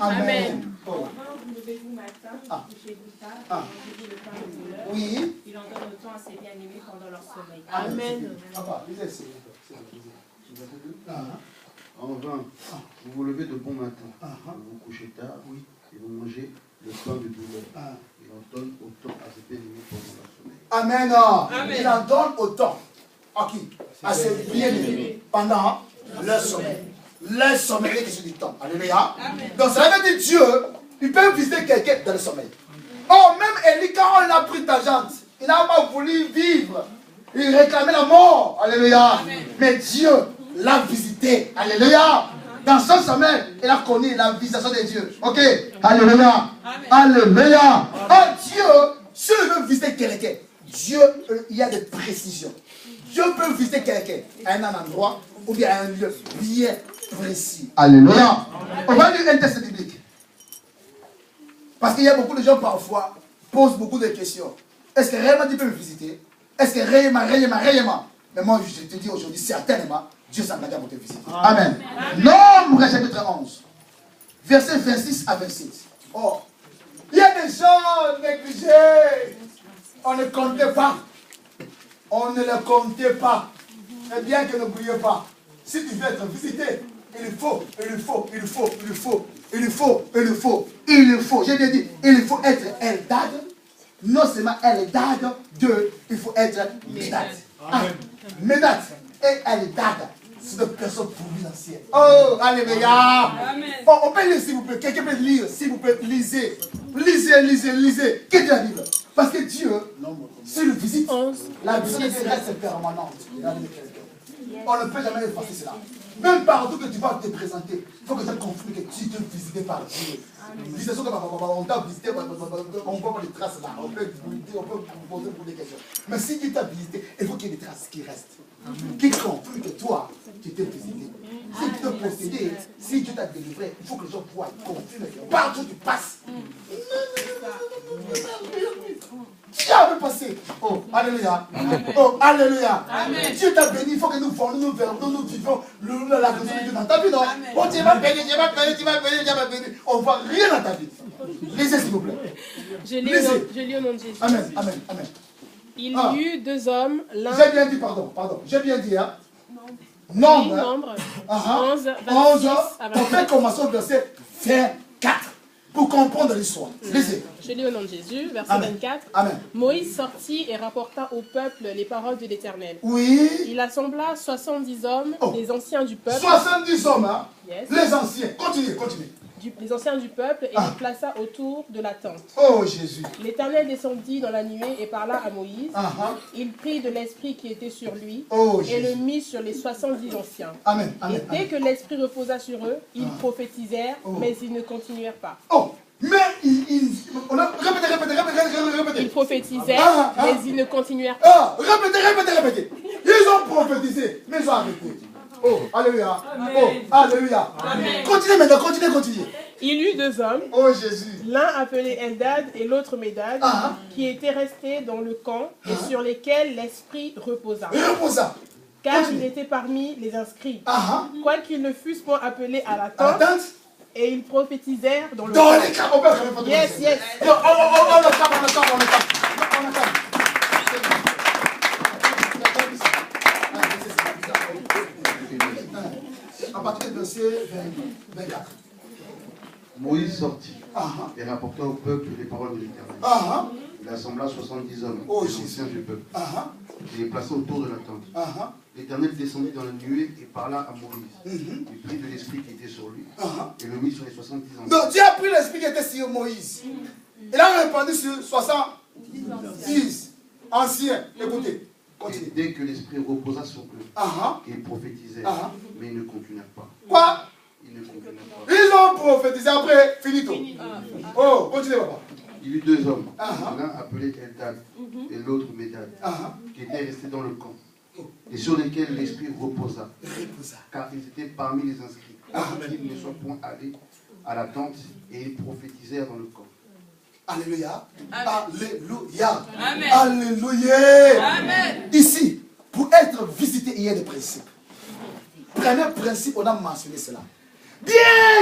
Amen. Amen. Oh. Vous levez-vous matin, Ah. couchez-vous tard, Ah. mangez-vous le pain de douleur. Oui. Il en donne autant à ses bien-aimés pendant leur sommeil. Amen. Papa, lisez, s'il vous plaît. En vain, vous vous levez de bon matin, Ah. vous vous couchez tard, Oui. et vous mangez le pain de douleur. Ah. Il en donne autant à ses bien-aimés pendant leur sommeil. Amen. Amen. Il en donne autant. À qui? À ses bien-aimés. Pendant le sommeil. Le sommeil est question du temps. Alléluia. Donc ça veut dire Dieu, il peut visiter quelqu'un dans le sommeil. Oh, même Élie, quand on a pris ta jante, il n'a pas voulu vivre. Il réclamait la mort. Alléluia. Mais Dieu l'a visité. Alléluia. Dans son sommeil, il a connu la visitation de Dieu. Ok. Alléluia. Alléluia. Oh Dieu, si il veut visiter quelqu'un, Dieu, il y a des précisions. Dieu peut visiter quelqu'un à un endroit ou bien à un lieu bien précis. Alléluia. On va lire un texte biblique. Parce qu'il y a beaucoup de gens parfois posent beaucoup de questions. Est-ce que réellement Dieu peut me visiter? Est-ce que réellement? Mais moi je te dis aujourd'hui, certainement, Dieu s'engage à te visiter. Amen. Nombre chapitre 11, versets 26 à 27. Oh, il y a des gens négligés. On ne comptait pas. On ne le comptait pas. Mais bien que n'oubliez pas, si tu veux être visité, il faut. J'ai bien dit, il faut être Eldad. Non seulement Eldad, deux, il faut être Médad. Médad et Eldad, c'est des personnes providentielles. Oh, alléluia. Oh, on peut lire s'il vous plaît. Quelqu'un peut lire, s'il vous plaît. Lisez. Qu'est-ce que la Bible? Parce que Dieu, s'il le visite, la visite de Dieu reste permanente. On ne peut jamais effacer cela. Même partout que tu vas te présenter, il faut que tu aies compris que tu es visité par Dieu. Visitation que on t'a visité, on voit les traces là. On peut poser pour des questions. Mais si Dieu t'a visité, il faut qu'il y ait des traces qui restent. Qui confirment que toi, tu t'es visité. Si tu t'es possédé, si Dieu t'a délivré, il faut que les gens voient, confirment que partout tu passes. Dieu a passé. Oh, alléluia. Oh, alléluia. Dieu t'a béni. Il faut que nous vivons la grâce de Dieu dans ta vie, non? Oh, Dieu va bénir. On ne voit rien dans ta vie. Lisez, s'il vous plaît. Je lis au nom de Jésus. Amen. Il y eut deux hommes, l'un... J'ai bien dit, pardon. J'ai bien dit, hein. Nombre. Nombre 11, 26 à on fait 27. commencer au verset 24 pour comprendre l'histoire. Lisez. Je lis au nom de Jésus, verset Amen. 24. Amen. Moïse sortit et rapporta au peuple les paroles de l'Éternel. Oui. Il assembla 70 hommes, Oh. les anciens du peuple. 70 hommes, hein. Yes. Les anciens. Continue. Les anciens du peuple, et Ah. les plaça autour de la tente. Oh Jésus. L'Éternel descendit dans la nuée et parla à Moïse. Ah, Il prit de l'esprit qui était sur lui oh et le Jésus. mit sur les 70 anciens. Amen. Et dès que l'esprit reposa sur eux, ils prophétisèrent, Oh. mais ils ne continuèrent pas. Oh, mais répétez. Ils prophétisèrent, Ah, ah. mais ils ne continuèrent pas. Ah, répétez. Ils ont prophétisé, mais ils ont arrêté. Oh, alléluia. Oh, alléluia. Continuez maintenant, continuez. Il y eut deux hommes, Oh Jésus. l'un appelé Eldad et l'autre Médad, Ah. qui étaient restés dans le camp et sur lesquels l'esprit reposa. Reposa. Car Continue. il était parmi les inscrits. Ah, Quoiqu'ils ne fussent point appelés à la tente, attends. et ils prophétisèrent dans le Dans camp. les cas, on peut répéter. Yes. On le tape. À partir du verset 24. Moïse sortit Ah, et rapporta au peuple les paroles de l'Éternel. ah, Il assembla 70 hommes, Oh, les Jésus. anciens du peuple, ah, et les plaça autour de la tente. ah, L'Éternel descendit dans la nuée et parla à Moïse. mhm, Il prit de l'esprit qui était sur lui ah. et le mit sur les 70 anciens. Donc Dieu a pris l'esprit qui était sur Moïse. Il a répandu sur 70 anciens. Écoutez, Et continue. dès que l'esprit reposa sur eux, Ah, ils prophétisèrent, Ah. mais ils ne continuèrent pas. quoi? Ils ne continuèrent pas. Ils ont prophétisé après, finito. Oh, continuez, papa. Il y eut deux hommes, Ah. l'un appelé Eldad et l'autre Médad, Ah, qui étaient restés dans le camp, et sur lesquels l'esprit reposa, reposa. car ils étaient parmi les inscrits, Ah. ils ne sont point allés à la tente, et ils prophétisèrent dans le camp. Alléluia. Alléluia. Amen. Alléluia. Amen. Ici, pour être visité, il y a des principes. Premier principe, on a mentionné cela. Bien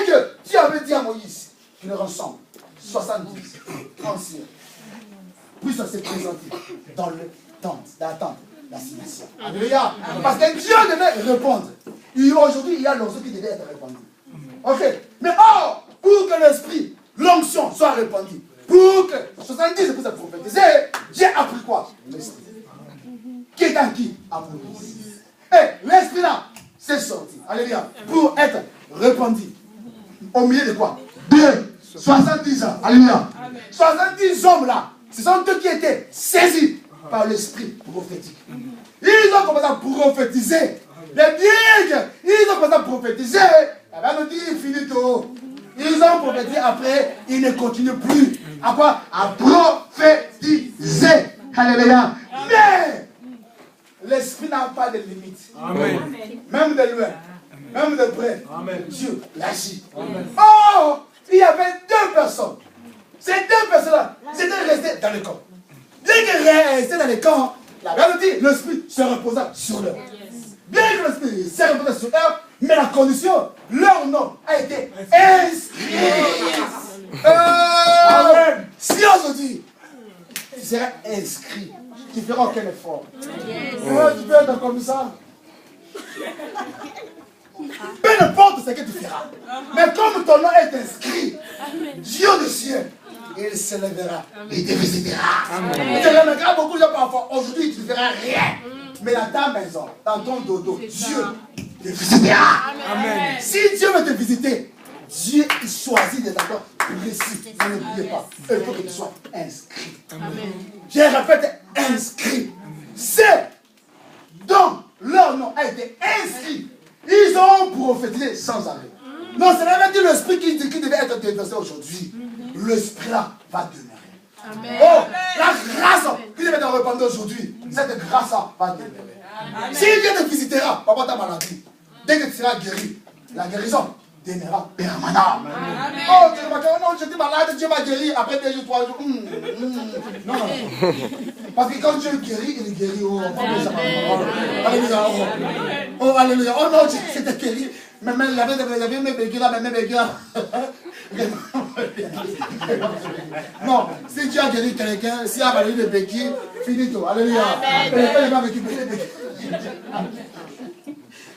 que Dieu avait dit à Moïse qu'il rassemble 70, 36, puis ça s'est présenté dans le tente, l'assignation. Alléluia. Parce que Dieu devait répondre. Et aujourd'hui, il y a l'onction qui devait être répandue. Ok. Mais or, pour que l'esprit, l'onction soit répandue, pour que 70 puissent prophétiser, Dieu a pris quoi? L'esprit. Qui est en qui? À Moïse. Et l'esprit là, c'est sorti. Alléluia. Pour être répandu. Au milieu de quoi? De 70 ans. Alléluia. 70 hommes là, ce sont eux qui étaient saisis par l'esprit prophétique. Ils ont commencé à prophétiser. Mais bien qu'ils ont commencé à prophétiser, la Bible nous dit finito. Ils ont prophétisé après, ils ne continuent plus. À quoi? À prophétiser. Alléluia. Mais l'esprit n'a pas de limite. Amen. Même de loin, même de près. Amen. Dieu l'agit. Oh, il y avait deux personnes. Ces deux personnes-là, c'était resté dans le camp. Dès qu'ils restaient dans le camp, la Bible dit, l'esprit se reposa sur eux. Bien que l'esprit se reposa sur eux, mais la condition, leur nom a été inscrit. Si aujourd'hui, tu seras inscrit, tu ne feras aucun effort. Tu peux être comme ça. Peu importe ce que tu feras. Mais comme ton nom est inscrit, Dieu des cieux, il s'élèvera, il te visitera. Tu remarqueras beaucoup de gens parfois, aujourd'hui tu ne feras rien. Mais dans ta maison, dans ton dodo, Dieu te visitera. Si Dieu veut te visiter, Dieu choisit des endroits précis. N'oubliez pas, il faut que tu sois inscrit. Je répète, inscrit. C'est donc leur nom a été inscrit. Ils ont prophétisé sans arrêt. Non, c'est la même dit l'esprit qui devait être déversé aujourd'hui. L'esprit là va demeurer. Oh, la grâce qui devait être répandue aujourd'hui, cette grâce là va demeurer. Si Dieu te visitera, papa ta maladie, dès que tu seras guéri, la guérison demeurera permanente. Oh, non, j'étais malade, Dieu m'a guéri après 2 jours, 3 jours. Non, non. Parce que quand Dieu guérit, il guérit. Oh, alléluia. Oh, alléluia. Oh non, c'était guéri. Mais il y avait mes béquilles là, mes béquilles là. Non, si Dieu a guéri quelqu'un, s'il a valu les béquilles, finito. Alléluia. Il m'a récupéré les béquilles.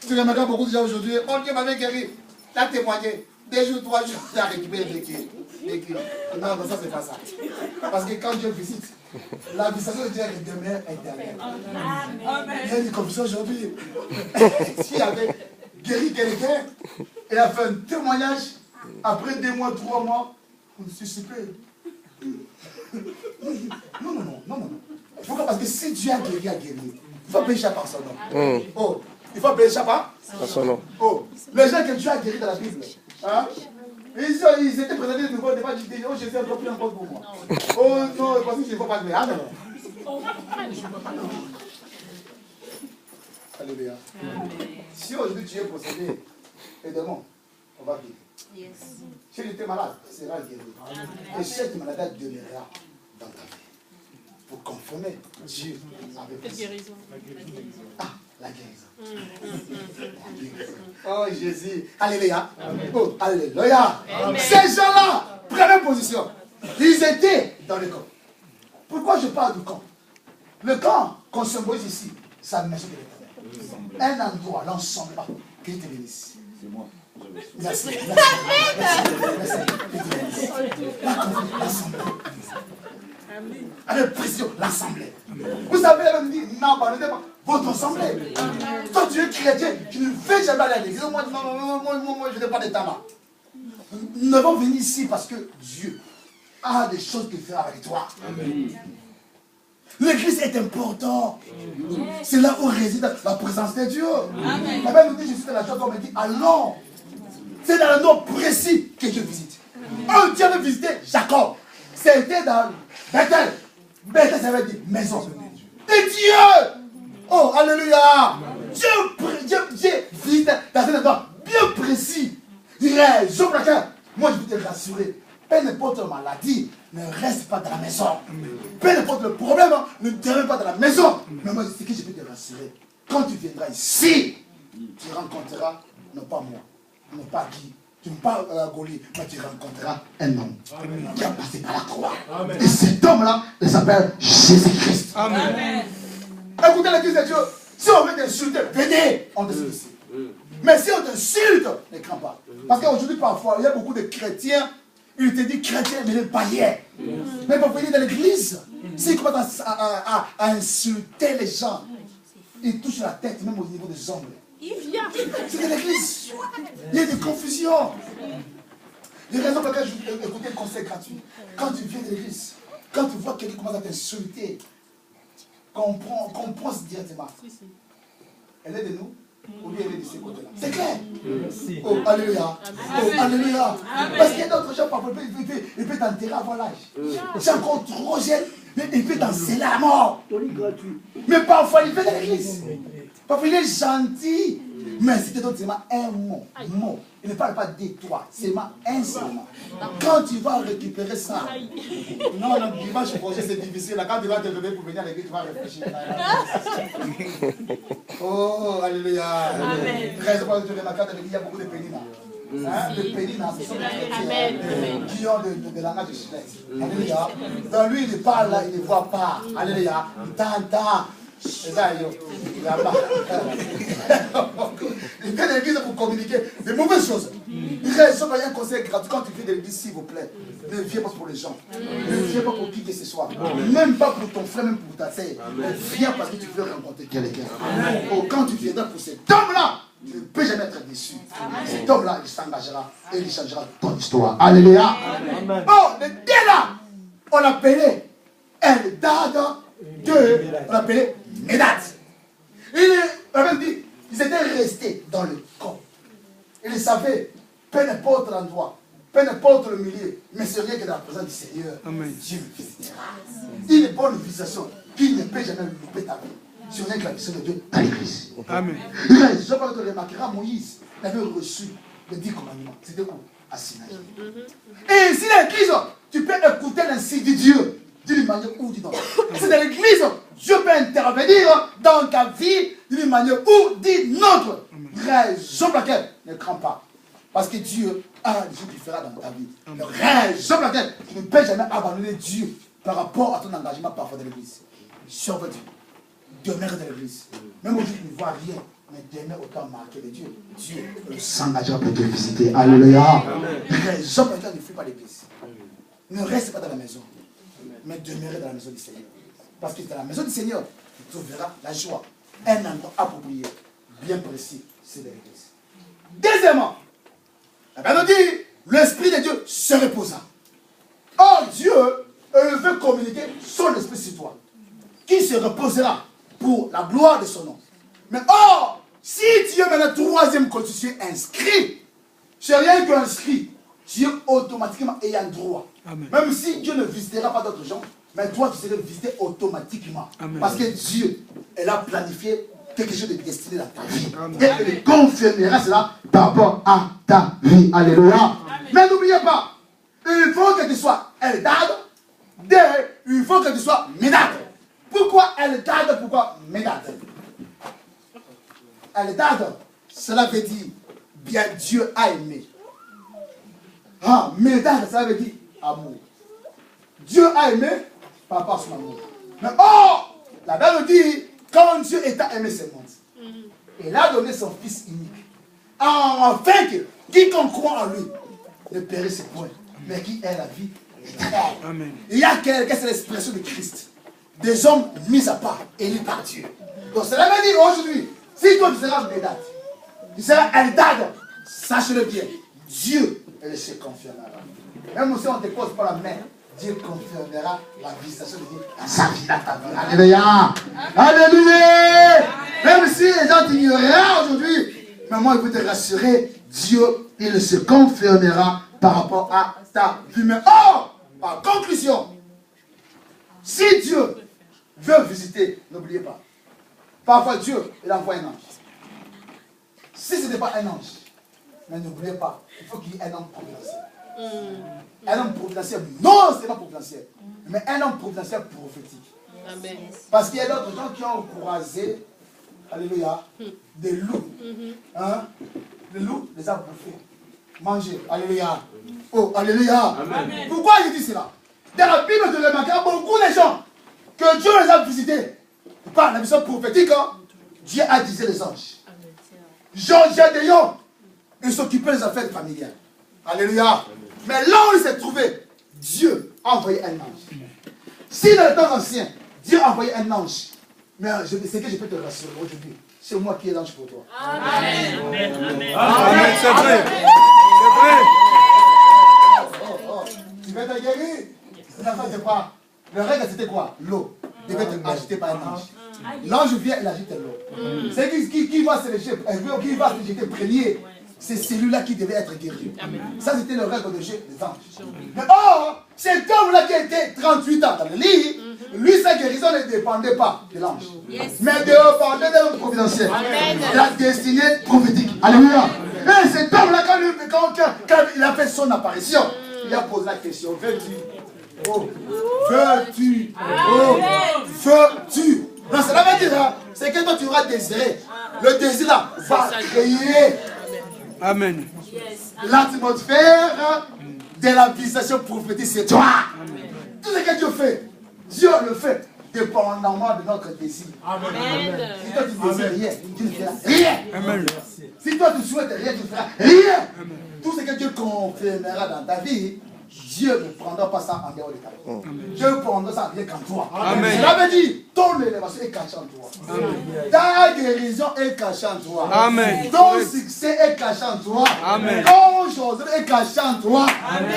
Tu remarques beaucoup de gens aujourd'hui. Oh, Dieu m'avait guéri. T'as témoigné. 2 jours, 3 jours, tu as récupéré les béquilles. Non, non, ça c'est pas ça. Parce que quand Dieu visite, la visitation de Dieu demeure intérieure. Il y a une confusion aujourd'hui. S'il avait guéri quelqu'un et a fait un témoignage, après 2 mois, 3 mois, on se suspect. Non. Pourquoi? Parce que si Dieu a guéri, il faut pécher par son nom. Oh, il faut pécher par son nom. Oh, les gens que Dieu a guéri dans la Bible, hein? Ils étaient présentés de nouveau au départ, ils disaient, oh Jésus a encore pris un poste pour moi. Oh non, parce que je ne peux pas guérir. Ah non. Alléluia. Si aujourd'hui tu es possédé, et demain, on va guérir. Si tu étais malade, tu seras guéri. Et cette maladie demeurera dans ta vie. Pour confirmer Dieu avec la guérison. Ah, la guérison. Oh Jésus. Alléluia. Oh, alléluia. Ces gens-là, première position, ils étaient dans le camp. Pourquoi je parle du camp? Le camp qu'on symbolise ici, c'est la maison de l'Éternel. Un endroit, l'ensemble, qui te bénisse. C'est moi. Merci. L'assemblée. Avec précision, l'assemblée. Vous savez, elle me dit, n'abandonnez pas votre assemblée. Toi, tu es chrétien, tu ne fais jamais aller à l'église. Moi, je n'ai pas de temps là. Nous avons venu ici parce que Dieu a des choses qu'il fait avec toi. L'église est important. C'est là où réside la présence de Dieu. La Bible nous dit, je suis dans la joie, on me dit, allons. C'est dans un nom précis que Dieu visite. Un Dieu veut visiter Jacob. C'était dans Bethel. Bethel, ça veut dire maison de Dieu. Oh, alléluia. Dieu visite dans un endroit bien précis. Raison pour laquelle, moi je peux te rassurer. peu importe la maladie, ne reste pas dans la maison. Peu importe le problème, ne demeure pas dans la maison. Mais moi, c'est que je peux te rassurer. Quand tu viendras ici, tu rencontreras, non pas moi, non pas qui, tu ne parles pas Goliath, mais tu rencontreras un homme qui a passé par la croix. Amen. Et cet homme-là, il s'appelle Jésus-Christ. Amen. Écoutez l'église de Dieu, si on veut t'insulter, venez, on te ici. Mais si on t'insulte, ne crains pas. Parce qu'aujourd'hui, parfois, il y a beaucoup de chrétiens, ils te disent chrétien, mais les païens. Mais pour venir dans l'église, s'ils commencent à insulter les gens, ils touchent la tête, même au niveau des ongles. C'est de l'église. Il y a des confusions. Les raisons pour lesquelles je vais écouter le conseil gratuit. Quand tu viens de l'église, quand tu vois quelqu'un commence à t'insulter, comprends directement. Elle est de nous ou bien elle est de ces côtés-là. C'est clair. Oh, alléluia. Oh, alléluia. Parce qu'il y a d'autres gens, parfois, il peut t'enterrer avant l'âge. C'est encore trop jeune, mais il peut t'enseigner à mort. Mais parfois, il fait de l'église. Parfois, il est gentil. Mais c'était donc seulement un mot. Il ne parle pas de toi, c'est seulement un seulement. Quand tu vas récupérer ça, non, l'image projet c'est difficile. Quand tu vas te lever pour venir à l'église, tu vas réfléchir. Oh, alléluia. Très important, tu remarques dans l'église, il y a beaucoup de pénina. Les pénina, ce sont des chrétiens qui ont de langage de silence. Alléluia. Dans lui, il parle là, il ne voit pas. Alléluia. Il t'entend. C'est ça, il a pas. Il vient de l'église pour communiquer des mauvaises choses. Il reste un conseil gratuit. Quand tu viens de l'église, s'il vous plaît, ne viens pas pour les gens. Ne viens pas pour qui que ce soit. Même pas pour ton frère, même pour ta sœur. Viens parce que tu veux rencontrer quelqu'un. Oh, quand tu viendras pour cet homme-là, tu ne peux jamais être déçu. Cet homme-là, il s'engagera et il changera ton histoire. Alléluia. Oh, le dé là, on l'appelait Eldad. On l'appelait Médad. On avait dit, ils étaient restés dans le camp. Ils savaient, peu importe l'endroit, peu importe le milieu, mais c'est rien que dans la présence du Seigneur, Dieu le visitera. Une bonne visitation qui ne peut jamais louper ta vie. C'est rien que la vision de Dieu dans l'église. Amen. Je pense que tu remarqueras, Moïse avait reçu les 10 commandements. C'était où? À Sinaï. Et si l'église, tu peux écouter l'insigne de Dieu. D'une manière ou d'une autre. C'est dans l'église, Dieu peut intervenir dans ta vie d'une manière ou d'une autre. Raison pour laquelle ne crains pas. Parce que Dieu a des choses qui fera dans ta vie. Raison pour laquelle tu ne peux jamais abandonner Dieu par rapport à ton engagement parfois dans l'église. Sauve Dieu. Demeure dans l'église. Même aujourd'hui, tu ne vois rien. Mais demeure autant marqué de Dieu. Dieu s'engagera pour te visiter. Alléluia. Raison pour laquelle ne fuis pas l'église. Ne reste pas dans la maison. Mais demeurer dans la maison du Seigneur. Parce que dans la maison du Seigneur, tu trouveras la joie. Un endroit approprié, bien précis, c'est l'église. Deuxièmement, la Bible dit, l'Esprit de Dieu se reposa. Or, Dieu veut communiquer son esprit sur toi, qui se reposera pour la gloire de son nom. Mais or, si Dieu met la troisième constitution inscrit, c'est rien qu'inscrit, Dieu automatiquement ayant droit. Amen. Même si Dieu ne visitera pas d'autres gens, mais toi tu serais visité automatiquement. Amen. Parce que Dieu, elle a planifié quelque chose de destiné dans ta vie. Amen. Et elle confirmera cela par rapport à ta vie. Alléluia. Amen. Mais n'oubliez pas, il faut que tu sois Eldad, il faut que tu sois Médad. Pourquoi Eldad? Pourquoi Médad? Eldad, cela veut dire bien Dieu a aimé. Ah, Médad, ça veut dire amour. Dieu a aimé par rapport à son amour. Mais oh, la Bible dit, quand Dieu a aimé ce monde, il a donné son Fils unique. Afin que quiconque croit en lui ne périsse point, mais qui ait la vie éternelle. Il y a quelqu'un, c'est l'expression de Christ. Des hommes mis à part, élus par Dieu. Donc cela veut dire aujourd'hui, si toi tu seras Médad, tu seras Eldad, sache-le bien, Dieu se confirmera. Même si on ne te pose pas la main, Dieu confirmera la visitation de Dieu dans sa vie, dans ta vie. Alléluia. Alléluia. Même si les gens t'ignorent aujourd'hui, mais moi je peux te rassurer, Dieu, il se confirmera par rapport à ta vie. Mais oh, par conclusion, si Dieu veut visiter, n'oubliez pas, parfois Dieu, il envoie un ange. Si ce n'est pas un ange, mais n'oubliez pas, il faut qu'il y ait un homme providentiel. Un homme providentiel, non seulement providentiel, mais un homme providentiel prophétique. Amen. Parce qu'il y a d'autres gens qui ont croisé, alléluia, des loups. Hein? Les loups les a bouffés, mangés. Alléluia. Oh, alléluia. Amen. Pourquoi je dis cela? Dans la Bible de remarquer beaucoup de gens que Dieu les a visités par la mission prophétique. Hein? Dieu a disé les anges. Jean Gédéon, il s'occupait des affaires familiales. Alléluia. Mais là où il s'est trouvé, Dieu a envoyé un ange. Si dans le temps ancien, Dieu a envoyé un ange, mais c'est que je peux te rassurer aujourd'hui, c'est moi qui ai l'ange pour toi. Amen. Amen. Amen. C'est vrai. C'est vrai. Tu veux te guérir? C'est quoi? Le règle c'était quoi? L'eau. Il devait être agité par un ange. L'ange vient, il agite l'eau. C'est qui va se lécher, qui va se jeter premier. C'est celui-là qui devait être guéri. Ça, c'était le règle de Dieu des anges. Mais or, cet homme-là qui a été 38 ans dans le lit, lui, sa guérison ne dépendait pas de l'ange. Mais dépendait de l'homme providentiel. De la destinée prophétique. Alléluia. Et cet homme-là, quand il a fait son apparition, il a posé la question, veux-tu? Oh, veux-tu? Oh, veux-tu? Non, cela veut dire, hein, c'est que toi tu auras désiré. Le désir là va créer. Amen. L'atmosphère de la visitation prophétique, c'est toi. Tout ce que Dieu fait, Dieu le fait dépendamment de notre désir. Amen. Si toi tu désires rien, tu ne feras rien. Amen. Si toi tu souhaites rien, tu ne feras rien. Tout ce que Dieu confirmera dans ta vie, Dieu ne prendra pas ça en dehors de ta vie. Dieu prendra ça rien qu'en toi. Amen. Cela veut dire, ton élévation est cachée en toi. Ta guérison est cachée en toi. Amen. Ton succès est caché en toi. Amen. Ton chose est caché en toi.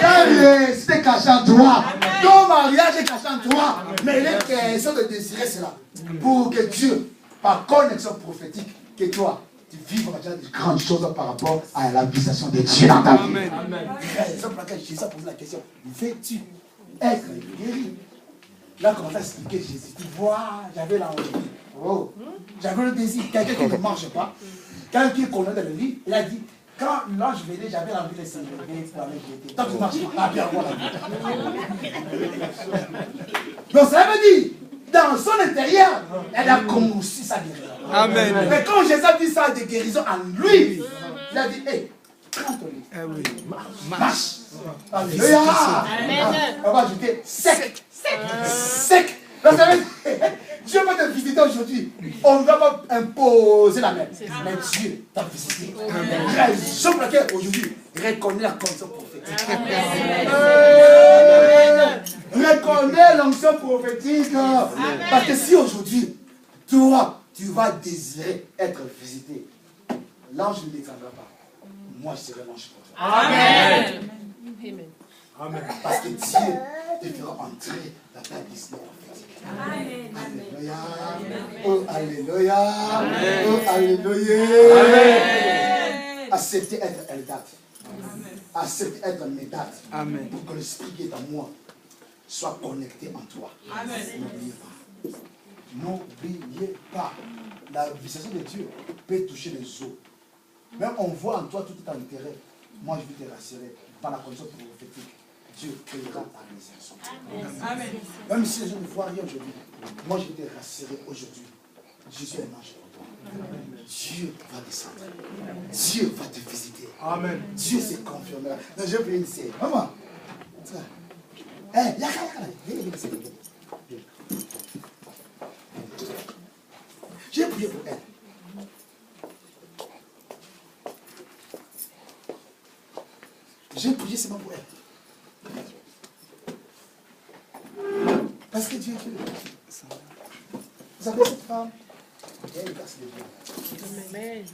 Ta réussite est cachée en toi. Ton mariage est caché en toi. Mais il est question de désirer cela. Pour que Dieu, par connexion prophétique, que toi, tu vives déjà de grandes choses par rapport à la visitation de Dieu dans ta vie. Amen. Raison pour laquelle Jésus a posé la question, veux-tu être guéri? Là, on commence à expliquer Jésus. Tu vois, j'avais l'envie. Oh, j'avais le désir. Quelqu'un qui ne mange pas, quelqu'un qui connaît dans le lit, il a dit, quand l'ange venait, j'avais l'envie de se lever pour aller guetter. Tant que tu ne marches pas, bien voir la donc ça veut dire, dans son intérieur, elle a conçu sa guérison. Amen. Mais quand Jésus a dit ça de guérison en lui, il a dit, hé, prends ton lit. Marche. Alléluia. On va ajouter sec. Sec. Donc ça veut dire, Dieu va te visiter aujourd'hui. On ne va pas imposer la main. Mais Dieu t'a visité. Raison pour laquelle aujourd'hui, reconnais la condition prophétique. Reconnais l'onction prophétique. Parce que si aujourd'hui, toi, tu vas désirer être visité, l'ange ne descendra pas. Moi, je serai l'ange pour toi. Amen. Amen. Parce que Dieu te fera entrer dans ta destinée prophétique. Alléluia. Oh, alléluia. Oh, alléluia. Amen. Acceptez être Eldad. Acceptez être Médad. Amen. Pour que l'esprit qui est en moi soit connecté en toi. N'oubliez pas. N'oubliez pas. La visitation de Dieu peut toucher les os. Même on voit en toi tout est en intérêt. Moi, je vais te rassurer. Par la condition prophétique, Dieu créera ta réalisation. Amen. Même si les gens ne voient rien aujourd'hui, moi, je vais te rassurer aujourd'hui. Je suis un ange pour toi. Dieu va descendre. Dieu va te visiter. Amen. Dieu se confirmera. Non, je vais essayer. Maman. Hé, yaka. J'ai prié pour elle. J'ai prié seulement pour elle. Parce que Dieu est Dieu. Vous avez cette femme, il y a une grâce de Dieu. Amen.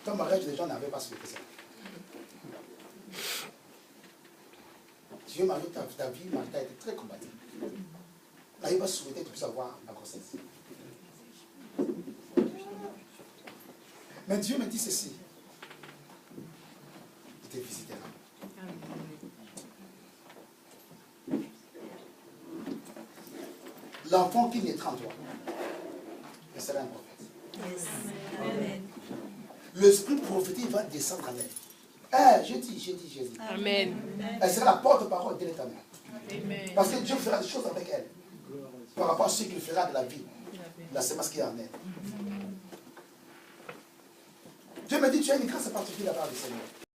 Ton mariage, les gens n'avaient pas souhaité ça. Dieu marie ta vie, Martha a été très combative. Là, il va souhaiter que tu puisses avoir la grossesse. Mais Dieu me dit ceci. Il te visitera. L'enfant qui naîtra en toi, il sera un prophète. L'esprit prophétique va descendre en elle. J'ai dit. Amen. Elle sera la porte-parole de l'Éternel. Amen. Parce que Dieu fera des choses avec elle. Par rapport à ce qu'il fera de la vie. La semence qui est en elle. Dieu me dit, tu as une grâce particulière par le Seigneur.